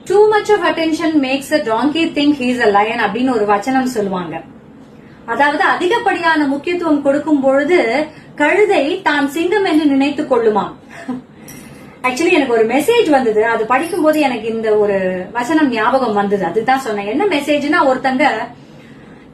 too much of attention makes a donkey think he is a lion அப்படின்னு ஒரு வச்சனம் சொல்லுவாங்க. அதாவது அதிகப்படியான முக்கியத்துவம் கொடுக்கும் பொழுது கழுதை தான் சிங்கம் என்று நினைத்துக் கொள்ளுமாம். ஆக்சுவலி எனக்கு ஒரு மெசேஜ் வந்தது, அது படிக்கும் போது எனக்கு இந்த ஒரு வசனம் ஞாபகம் வந்தது. அதுதான் சொன்னேன். என்ன மெசேஜ்னா, ஒருத்தங்க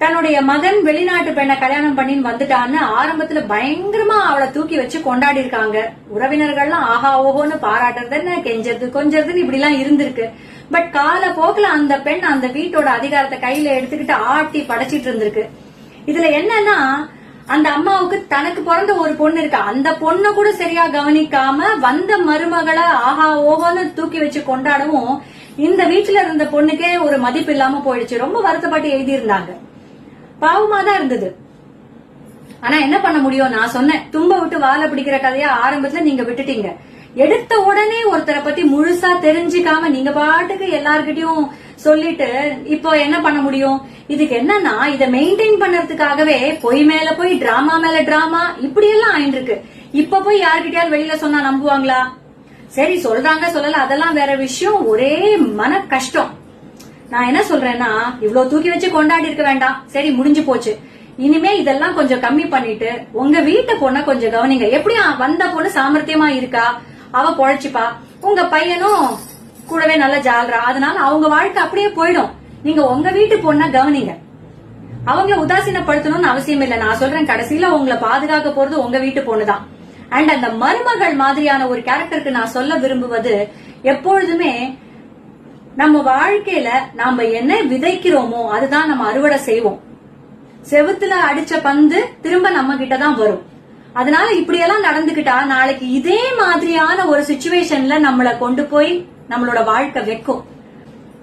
தன்னுடைய மகன் வெளிநாட்டு பெண்ணை கல்யாணம் பண்ணின்னு வந்துட்டான்னு ஆரம்பத்துல பயங்கரமா அவளை தூக்கி வச்சு கொண்டாடி இருக்காங்க. உறவினர்கள்லாம் ஆஹா ஓஹோன்னு பாராட்டுறது என்ன, கெஞ்சது கொஞ்சதுன்னு இப்படி எல்லாம் இருந்திருக்கு. பட் கால போக்குல அந்த பெண் அந்த வீட்டோட அதிகாரத்தை கையில எடுத்துக்கிட்டு ஆட்டி படைச்சிட்டு இருந்திருக்கு. இதுல என்னன்னா, அந்த அம்மாவுக்கு தனக்கு பிறந்த ஒரு பொண்ணு இருக்கா, அந்த பொண்ணை கூட சரியா கவனிக்காம வந்த மருமகளை ஆஹா ஓஹோன்னு தூக்கி வச்சு கொண்டாடவும் இந்த வீட்டுல இருந்த பொண்ணுக்கே ஒரு மதிப்பு இல்லாம போயிடுச்சு. ரொம்ப வருத்தப்பட்டு எழுதியிருந்தாங்க. பாவமா தான் இருந்தது. ஆனா என்ன பண்ண முடியும்? நான் சொன்னேன், தும்ப விட்டு வாழை பிடிக்கிற கதையா ஆரம்பத்துல நீங்க விட்டுட்டீங்க. எடுத்த உடனே ஒருத்தரை பத்தி முழுசா தெரிஞ்சுக்காம நீங்க பாட்டுக்கு எல்லார்கிட்டயும் சொல்லிட்டு இப்போ என்ன பண்ண முடியும்? இதுக்கு என்னன்னா, இதை மெயின்டைன் பண்றதுக்காகவே பொய் மேல போய் டிராமா மேல டிராமா இப்படி எல்லாம் ஆயிட்டு இருக்கு. இப்ப போய் யாருக்கிட்டயாவது வெளியில சொன்னா நம்புவாங்களா? சரி, சொல்றாங்க சொல்லல, அதெல்லாம் வேற விஷயம். ஒரே மன கஷ்டம். நான் என்ன சொல்றேன்னா, இவ்வளவு தூக்கி வச்சு கொண்டாடி இருக்க வேண்டாம். சரி, முடிஞ்சு போச்சு. இனிமே இதெல்லாம் கொஞ்சம் கம்மி பண்ணிட்டு உங்க வீட்டு பொண்ண கொஞ்சம் கவனிங்க. எப்படி வந்த பொண்ணு சாமர்த்தியமா இருக்கா, அவ பொழைச்சிப்பா, உங்க பையனும் கூடவே நல்லா ஜாலரா, அதனால அவங்க வாழ்க்கை அப்படியே போயிடும். நீங்க உங்க வீட்டு பொண்ண கவனிங்க. அவங்க உதாசீனப்படுத்தணும்னு அவசியம் இல்லை. நான் சொல்றேன், கடைசியில உங்களை பாதுகாக்க போறது உங்க வீட்டு பொண்ணுதான். அண்ட் அந்த மருமகள் மாதிரியான ஒரு கேரக்டருக்கு நான் சொல்ல விரும்புவது, எப்பொழுதுமே நம்ம வாழ்க்கையில நாம என்ன விதைக்கிறோமோ அதுதான் நம்ம அறுவடை செய்வோம். செவுத்துல அடிச்ச பந்து திரும்ப நம்ம கிட்டதான் வரும். அதனால இப்படியெல்லாம் நடந்துகிட்டா நாளைக்கு இதே மாதிரியான ஒரு சிச்சுவேஷன்ல நம்மள கொண்டு போய் நம்மளோட வாழ்க்கை வைக்கும்.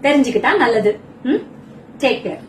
தெரிஞ்சுக்கிட்டா நல்லது. Take care.